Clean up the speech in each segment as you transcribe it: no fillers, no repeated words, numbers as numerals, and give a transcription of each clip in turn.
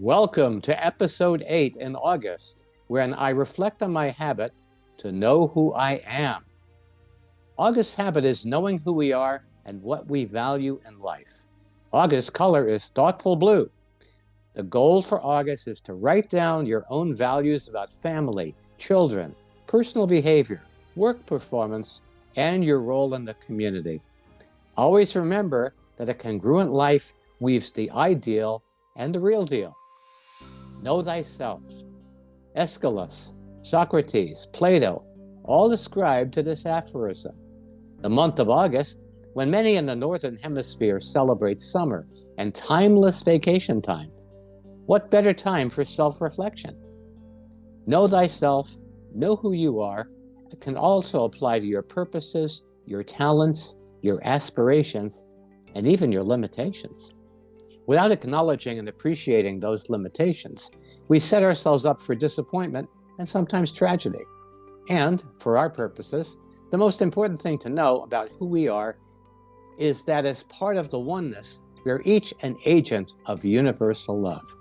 Welcome to episode 8 in August, when I reflect on my habit to know who I am. August's habit is knowing who we are and what we value in life. August's color is thoughtful blue. The goal for August is to write down your own values about family, children, personal behavior, work performance, and your role in the community. Always remember that a congruent life weaves the ideal and the real deal. Know thyself. Aeschylus, Socrates, Plato, all ascribe to this aphorism. The month of August, when many in the Northern Hemisphere celebrate summer and timeless vacation time, what better time for self-reflection? Know thyself, know who you are. It can also apply to your purposes, your talents, your aspirations, and even your limitations. Without acknowledging and appreciating those limitations, we set ourselves up for disappointment and sometimes tragedy. And, for our purposes, the most important thing to know about who we are is that as part of the oneness, we are each an agent of universal love.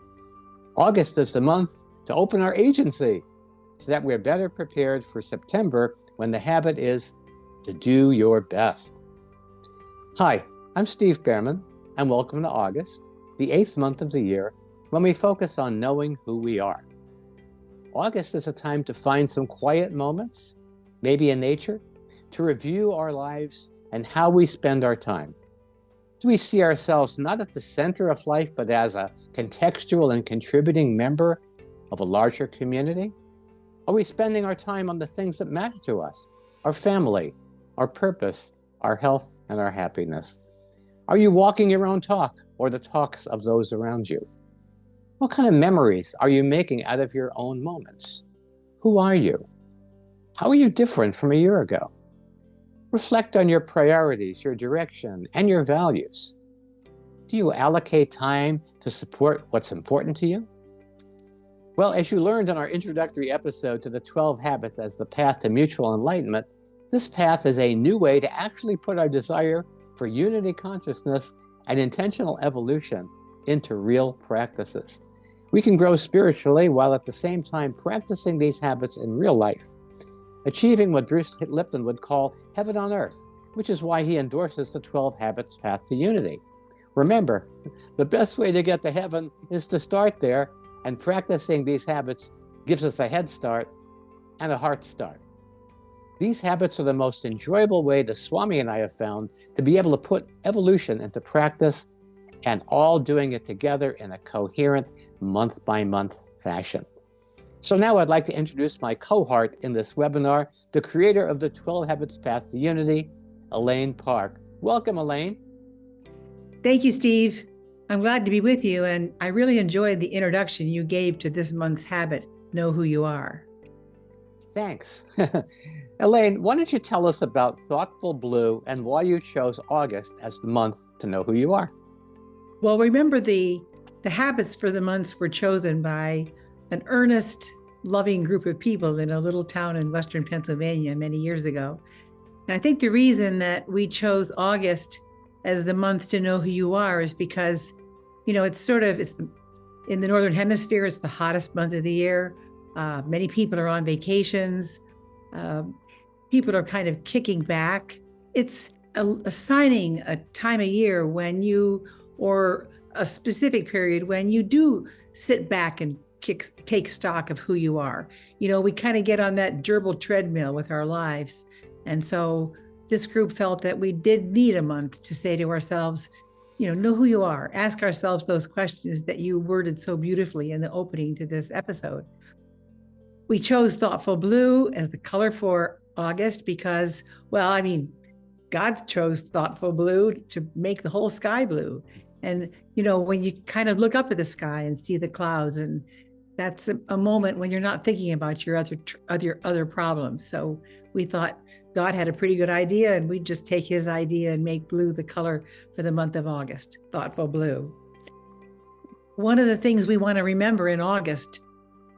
August is the month to open our agency so that we're better prepared for September, when the habit is to do your best. Hi, I'm Steve Bhaerman, and welcome to August, the 8th month of the year, when we focus on knowing who we are. August is a time to find some quiet moments, maybe in nature, to review our lives and how we spend our time. Do we see ourselves not at the center of life, but as a contextual and contributing member of a larger community? Are we spending our time on the things that matter to us, our family, our purpose, our health, and our happiness? Are you walking your own talk or the talks of those around you? What kind of memories are you making out of your own moments? Who are you? How are you different from a year ago? Reflect on your priorities, your direction, and your values. Do you allocate time to support what's important to you? Well, as you learned in our introductory episode to the 12 Habits as the path to mutual enlightenment, this path is a new way to actually put our desire for unity consciousness and intentional evolution into real practices. We can grow spiritually while at the same time practicing these habits in real life, achieving what Bruce Lipton would call heaven on earth, which is why he endorses the 12 Habits path to unity. Remember, the best way to get to heaven is to start there, and practicing these habits gives us a head start and a heart start. These habits are the most enjoyable way the Swami and I have found to be able to put evolution into practice, and all doing it together in a coherent, month-by-month fashion. So now I'd like to introduce my cohort in this webinar, the creator of the 12 Habits Path to Unity, Elaine Parke. Welcome, Elaine. Thank you, Steve. I'm glad to be with you, and I really enjoyed the introduction you gave to this month's habit, Know Who You Are. Thanks. Elaine, why don't you tell us about Thoughtful Blue and why you chose August as the month to know who you are? Well, remember the habits for the months were chosen by an earnest, loving group of people in a little town in Western Pennsylvania many years ago. And I think the reason that we chose August as the month to know who you are is because, in the Northern Hemisphere, it's the hottest month of the year. Many people are on vacations. People are kind of kicking back. It's assigning a time of year or a specific period when you do sit back and take stock of who you are. We kind of get on that gerbil treadmill with our lives. And so this group felt that we did need a month to say to ourselves, know who you are. Ask ourselves those questions that you worded so beautifully in the opening to this episode. We chose Thoughtful Blue as the color for August because, God chose Thoughtful Blue to make the whole sky blue. And, when you kind of look up at the sky and see the clouds, and that's a moment when you're not thinking about your other problems. So we thought God had a pretty good idea, and we'd just take his idea and make blue the color for the month of August, Thoughtful Blue. One of the things we want to remember in August,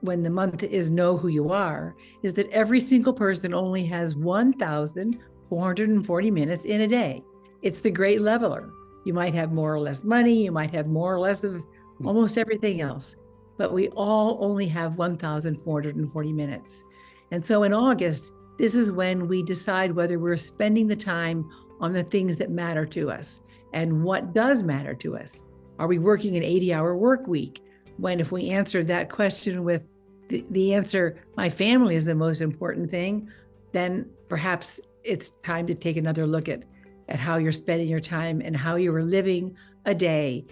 when the month is Know Who You Are, is that every single person only has 1,440 minutes in a day. It's the great leveler. You might have more or less money, you might have more or less of almost everything else. but we all only have 1,440 minutes. And so in August, this is when we decide whether we're spending the time on the things that matter to us and what does matter to us. Are we working an 80-hour work week? When if we answered that question with the answer, my family is the most important thing, then perhaps it's time to take another look at how you're spending your time and how you are living a day,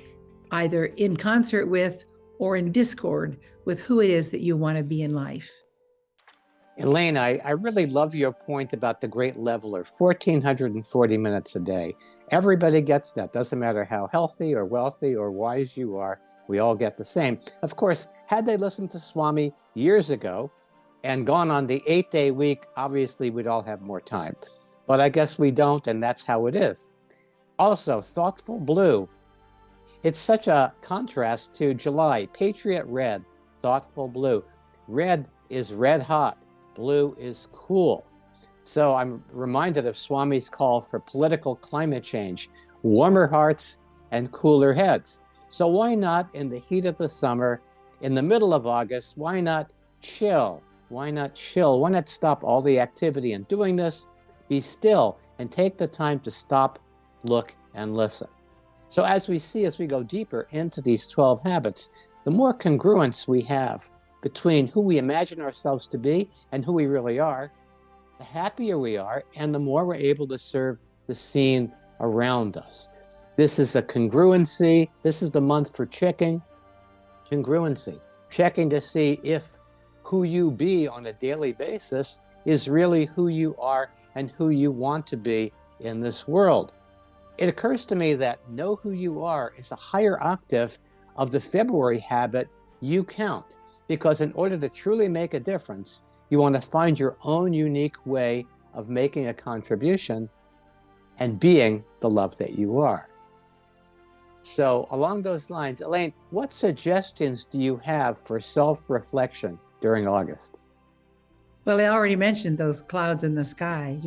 either in concert with or in discord with who it is that you want to be in life. Elaine, I really love your point about the great leveler, 1,440 minutes a day. Everybody gets that. Doesn't matter how healthy or wealthy or wise you are, we all get the same. Of course, had they listened to Swami years ago and gone on the 8-day week, obviously we'd all have more time. But I guess we don't, and that's how it is. Also, thoughtful blue. It's such a contrast to July. Patriot red, thoughtful blue. Red is red hot. Blue is cool. So I'm reminded of Swami's call for political climate change, warmer hearts and cooler heads. So why not, in the heat of the summer, in the middle of August, why not chill? Why not chill? Why not stop all the activity in doing this, be still, and take the time to stop, look, and listen? So as we go deeper into these 12 habits, the more congruence we have between who we imagine ourselves to be and who we really are, the happier we are, and the more we're able to serve the scene around us. This is a congruency. This is the month for checking. Congruency. Checking to see if who you be on a daily basis is really who you are and who you want to be in this world. It occurs to me that know who you are is a higher octave of the February habit, you count. Because in order to truly make a difference, you want to find your own unique way of making a contribution and being the love that you are. So along those lines, Elaine, what suggestions do you have for self-reflection during August? Well, I already mentioned those clouds in the sky,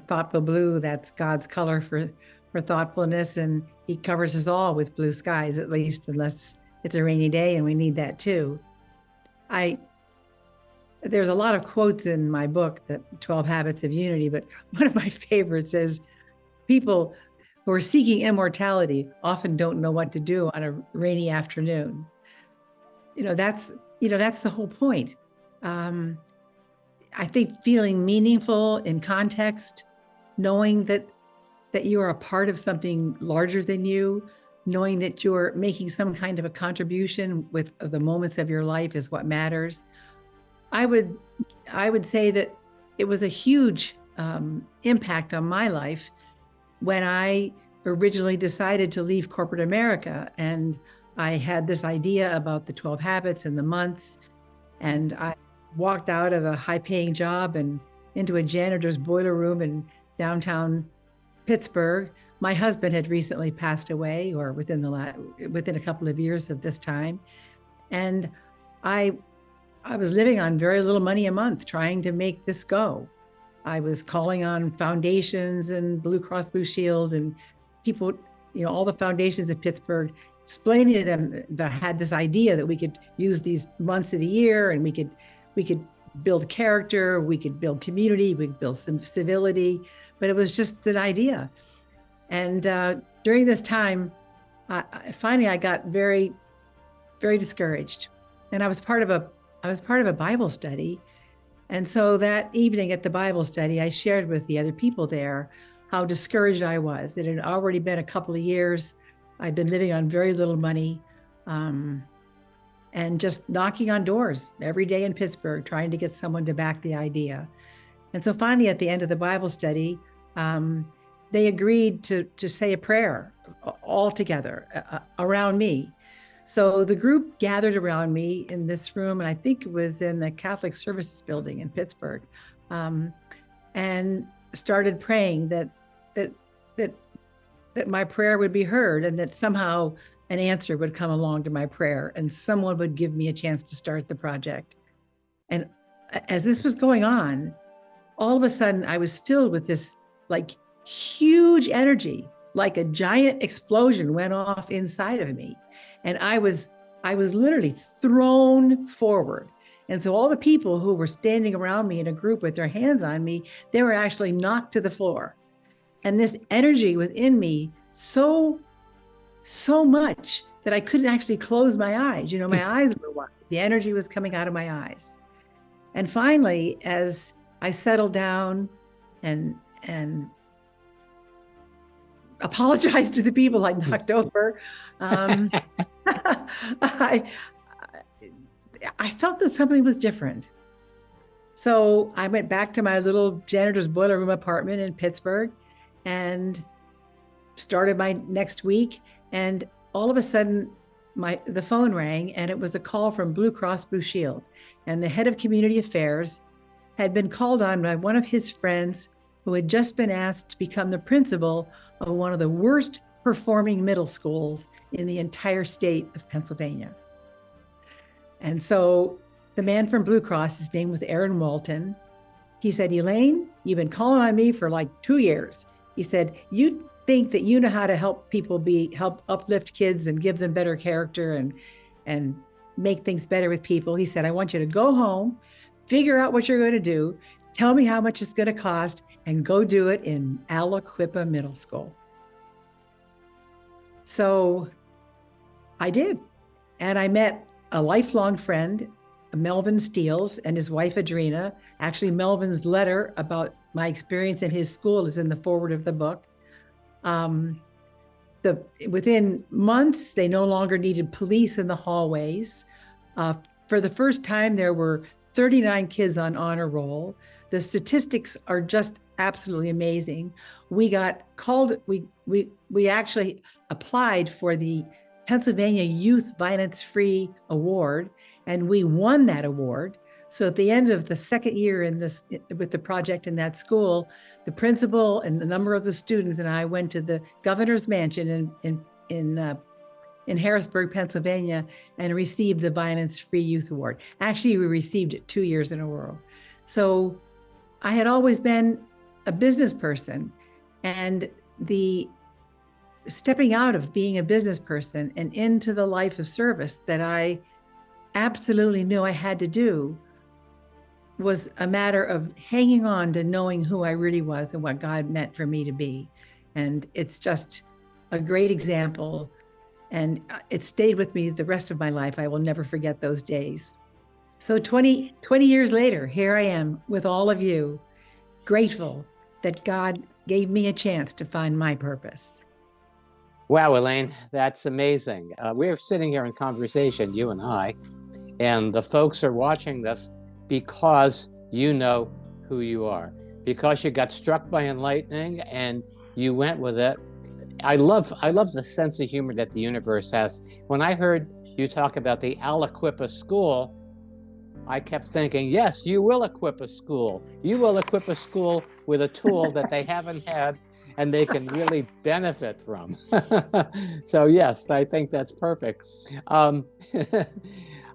thoughtful blue, that's God's color for thoughtfulness. And he covers us all with blue skies, at least, unless it's a rainy day, and we need that too. There's a lot of quotes in my book, The 12 Habits of Unity, but one of my favorites is people who are seeking immortality often don't know what to do on a rainy afternoon. That's the whole point. I think feeling meaningful in context, knowing that you are a part of something larger than you, knowing that you're making some kind of a contribution with the moments of your life is what matters. I would say that it was a huge impact on my life when I originally decided to leave corporate America. And I had this idea about the 12 habits and the months. And I walked out of a high-paying job and into a janitor's boiler room in downtown Pittsburgh. My husband had recently passed away, or within a couple of years of this time. And I was living on very little money a month trying to make this go. I was calling on foundations and Blue Cross Blue Shield and people, all the foundations in Pittsburgh, explaining to them that I had this idea that we could use these months of the year and we could build character, we could build community, we could build some civility, but it was just an idea. And during this time, finally I got very, very discouraged. And I was part of a Bible study. And so that evening at the Bible study, I shared with the other people there how discouraged I was. It had already been a couple of years. I'd been living on very little money and just knocking on doors every day in Pittsburgh, trying to get someone to back the idea. And so finally, at the end of the Bible study, they agreed to say a prayer all together around me. So the group gathered around me in this room, and I think it was in the Catholic Services Building in Pittsburgh, and started praying that my prayer would be heard, and that somehow an answer would come along to my prayer, and someone would give me a chance to start the project. And as this was going on, all of a sudden I was filled with this like huge energy, like a giant explosion went off inside of me. And I was I was literally thrown forward. And so all the people who were standing around me in a group with their hands on me, they were actually knocked to the floor. And this energy within me so much that I couldn't actually close my eyes. You know, my eyes were wide. The energy was coming out of my eyes. And finally, as I settled down and apologized to the people I knocked over, I I felt that something was different. So I went back to my little janitor's boiler room apartment in Pittsburgh and started my next week. And all of a sudden, the phone rang, and it was a call from Blue Cross Blue Shield. And the head of community affairs had been called on by one of his friends who had just been asked to become the principal of one of the worst performing middle schools in the entire state of Pennsylvania. And so the man from Blue Cross, his name was Aaron Walton, he said, Elaine, you've been calling on me for like 2 years. He said, you think that you know how to help people help uplift kids and give them better character and make things better with people. He said, I want you to go home, figure out what you're going to do, tell me how much it's going to cost, and go do it in Aliquippa Middle School. So I did. And I met a lifelong friend, Melvin Steels, and his wife, Adrena. Actually, Melvin's letter about my experience in his school is in the foreword of the book. Within months, they no longer needed police in the hallways. For the first time, there were 39 kids on honor roll. The statistics are just absolutely amazing. We got called, we actually applied for the Pennsylvania Youth Violence Free Award, and we won that award. So at the end of the second year with the project in that school, the principal and the number of the students and I went to the governor's mansion in Harrisburg, Pennsylvania, and received the Violence Free Youth Award. Actually, we received it 2 years in a row. So I had always been a business person, and the stepping out of being a business person and into the life of service that I absolutely knew I had to do was a matter of hanging on to knowing who I really was and what God meant for me to be. And it's just a great example. And it stayed with me the rest of my life. I will never forget those days. So 20 years later, here I am with all of you, grateful that God gave me a chance to find my purpose. Wow, Elaine, that's amazing. We're sitting here in conversation, you and I, and the folks are watching this because you know who you are, because you got struck by enlightening and you went with it. I love the sense of humor that the universe has. When I heard you talk about the Aliquippa school, I kept thinking, yes, you will equip a school. You will equip a school with a tool that they haven't had and they can really benefit from. So yes, I think that's perfect.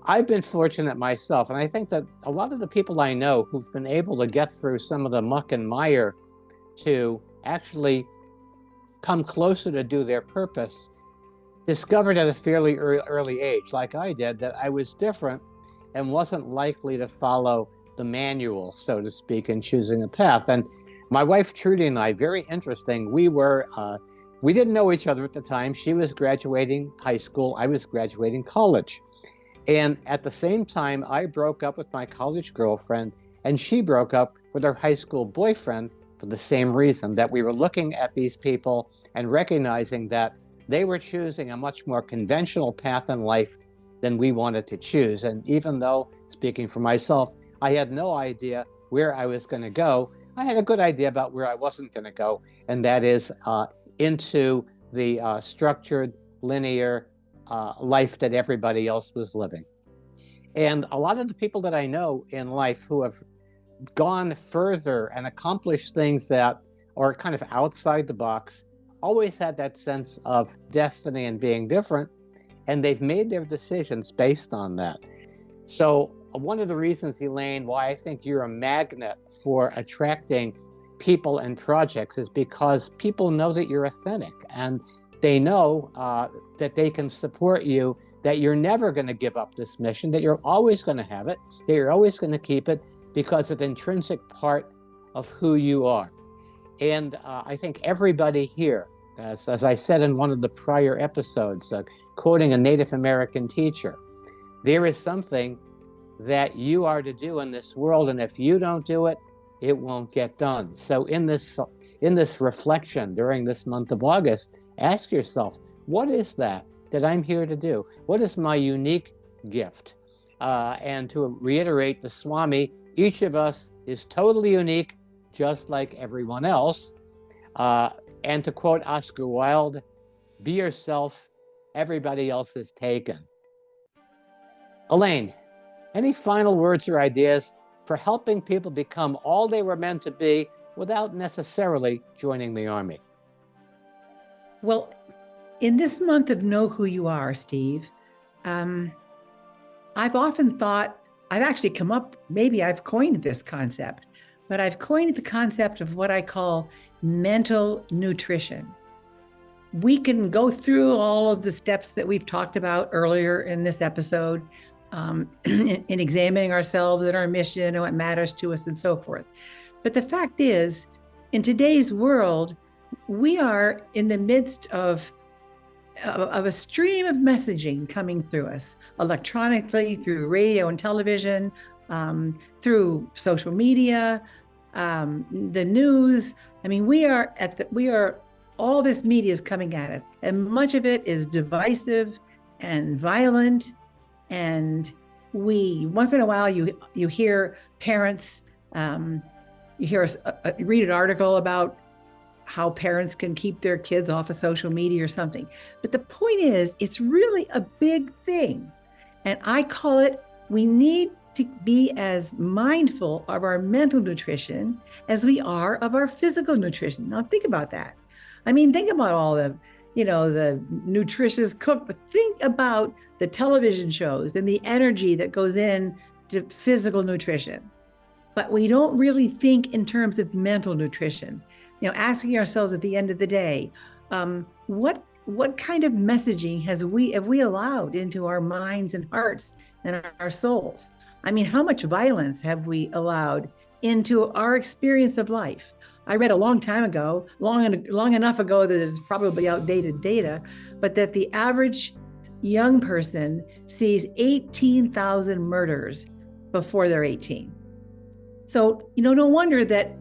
I've been fortunate myself, and I think that a lot of the people I know who've been able to get through some of the muck and mire to actually come closer to do their purpose discovered at a fairly early age, like I did, that I was different and wasn't likely to follow the manual, so to speak, in choosing a path. And my wife Trudy and I, very interesting, we didn't know each other at the time. She was graduating high school, I was graduating college. And at the same time, I broke up with my college girlfriend, and she broke up with her high school boyfriend for the same reason, that we were looking at these people and recognizing that they were choosing a much more conventional path in life than we wanted to choose. And even though, speaking for myself, I had no idea where I was going to go, I had a good idea about where I wasn't going to go, and that is into the structured, linear life that everybody else was living. And a lot of the people that I know in life who have gone further and accomplished things that are kind of outside the box always had that sense of destiny and being different, and they've made their decisions based on that. So one of the reasons, Elaine, why I think you're a magnet for attracting people and projects is because people know that you're authentic, and they know that they can support you that you're never going to give up this mission, that you're always going to have it, that you're always going to keep it because it's an intrinsic part of who you are. And I think everybody here, as I said in one of the prior episodes, quoting a Native American teacher, there is something that you are to do in this world, and if you don't do it, it won't get done. So in this reflection during this month of August, ask yourself, what is that I'm here to do? What is my unique gift? And to reiterate the Swami, each of us is totally unique, just like everyone else. And to quote Oscar Wilde, be yourself, everybody else is taken. Elaine, any final words or ideas for helping people become all they were meant to be without necessarily joining the army? Well, in this month of Know Who You Are, Steve, I've often thought, I've actually come up, maybe I've coined this concept, but I've coined the concept of what I call mental nutrition. We can go through all of the steps that we've talked about earlier in this episode, in examining ourselves and our mission and what matters to us and so forth. But the fact is, in today's world, we are in the midst of a stream of messaging coming through us electronically, through radio and television, through social media, the news. I mean, all this media is coming at us, and much of it is divisive and violent. And once in a while, you hear parents, you hear read an article about how parents can keep their kids off of social media or something. But the point is, it's really a big thing. And I call it, we need to be as mindful of our mental nutrition as we are of our physical nutrition. Now, think about that. I mean, think about all the nutritious cook, but think about the television shows and the energy that goes in to physical nutrition. But we don't really think in terms of mental nutrition. Asking ourselves at the end of the day, what kind of messaging have we allowed into our minds and hearts and our souls? I mean, how much violence have we allowed into our experience of life? I read a long time ago, long enough ago that it's probably outdated data, but that the average young person sees 18,000 murders before they're 18. So, no wonder that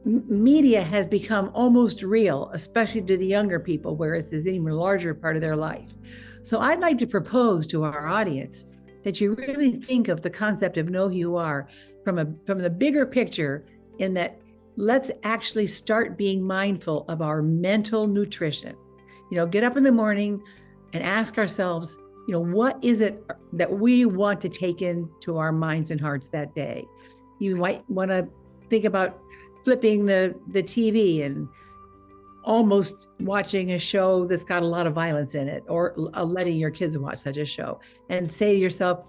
media has become almost real, especially to the younger people, where it's an even larger part of their life. So I'd like to propose to our audience that you really think of the concept of Know Who You Are from the bigger picture, in that let's actually start being mindful of our mental nutrition. Get up in the morning and ask ourselves, what is it that we want to take into our minds and hearts that day? You might want to think about flipping the TV and almost watching a show that's got a lot of violence in it, or letting your kids watch such a show, and say to yourself,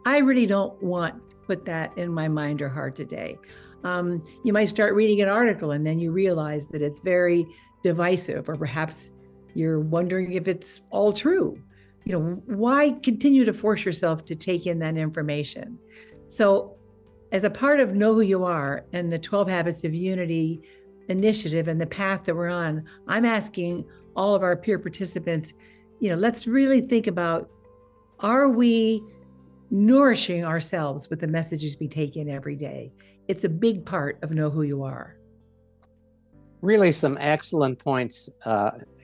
I really don't want to put that in my mind or heart today. You might start reading an article and then you realize that it's very divisive, or perhaps you're wondering if it's all true. Why continue to force yourself to take in that information? So as a part of Know Who You Are and the 12 Habits of Unity initiative and the path that we're on, I'm asking all of our peer participants, let's really think about, are we nourishing ourselves with the messages we take in every day? It's a big part of Know Who You Are. Really some excellent points,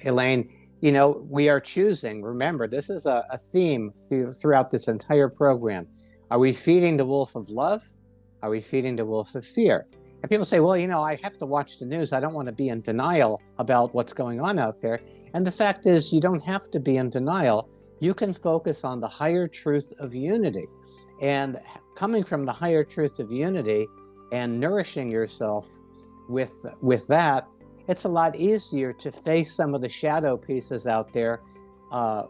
Elaine. We are choosing, remember, this is a theme throughout this entire program. Are we feeding the wolf of love? Are we feeding the wolf of fear? And people say, well, I have to watch the news. I don't want to be in denial about what's going on out there. And the fact is, you don't have to be in denial. You can focus on the higher truth of unity. And coming from the higher truth of unity and nourishing yourself with that, it's a lot easier to face some of the shadow pieces out there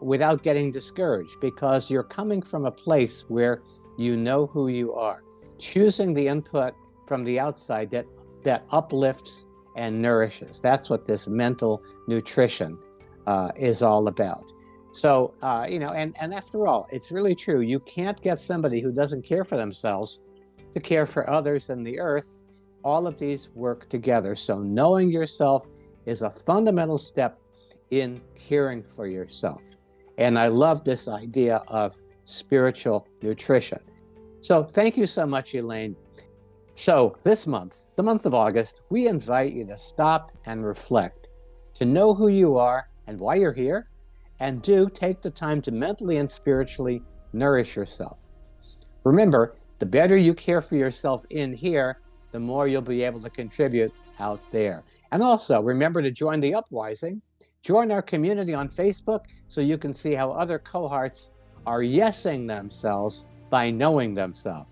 without getting discouraged, because you're coming from a place where you know who you are, choosing the input from the outside that uplifts and nourishes. That's what this mental nutrition is all about. So, and after all, it's really true. You can't get somebody who doesn't care for themselves to care for others in the earth. All of these work together. So knowing yourself is a fundamental step in caring for yourself. And I love this idea of spiritual nutrition. So thank you so much, Elaine. So this month, the month of August, we invite you to stop and reflect, to know who you are and why you're here, and do take the time to mentally and spiritually nourish yourself. Remember, the better you care for yourself in here, the more you'll be able to contribute out there. And also, remember to join the Upwising. Join our community on Facebook so you can see how other cohorts are yesing themselves by knowing themselves.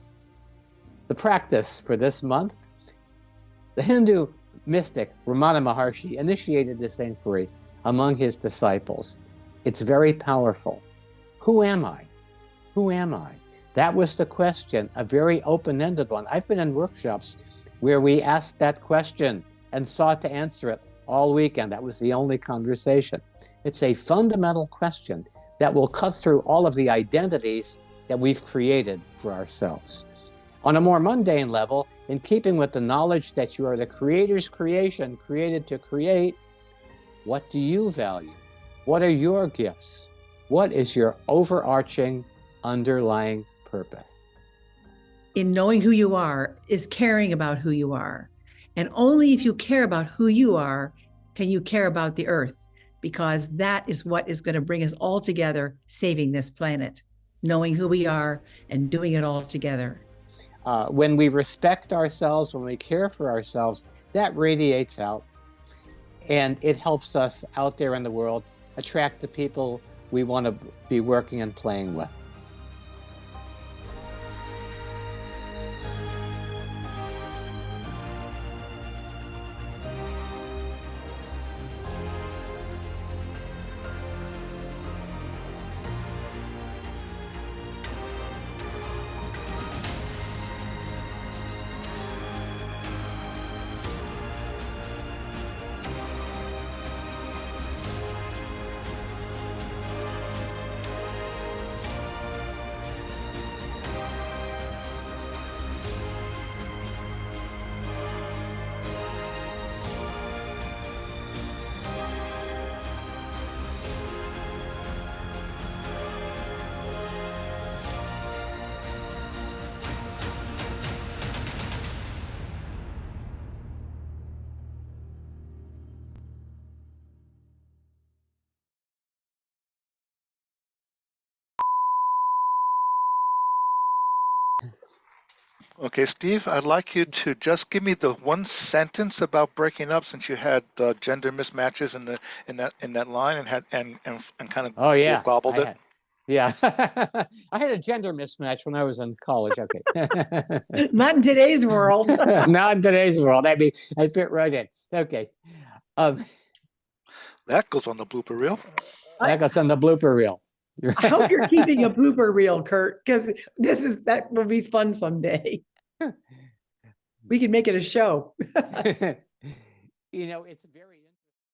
The practice for this month, the Hindu mystic Ramana Maharshi initiated this inquiry among his disciples. It's very powerful. Who am I? Who am I? That was the question, a very open-ended one. I've been in workshops where we asked that question and sought to answer it all weekend. That was the only conversation. It's a fundamental question that will cut through all of the identities that we've created for ourselves. On a more mundane level, in keeping with the knowledge that you are the Creator's creation, created to create, what do you value? What are your gifts? What is your overarching, underlying purpose? In knowing who you are is caring about who you are. And only if you care about who you are can you care about the earth, because that is what is going to bring us all together, saving this planet, knowing who we are and doing it all together. When we respect ourselves, when we care for ourselves, that radiates out, and it helps us out there in the world attract the people we want to be working and playing with. Okay, Steve, I'd like you to just give me the one sentence about breaking up, since you had gender mismatches in that line and kind of Oh yeah, gobbled it. Yeah, I had a gender mismatch when I was in college. Okay, Not in today's world. Not in today's world. I fit right in. Okay, that goes on the blooper reel. That goes on the blooper reel. I hope you're keeping a blooper reel, Kurt, because that will be fun someday. We can make it a show. It's very interesting.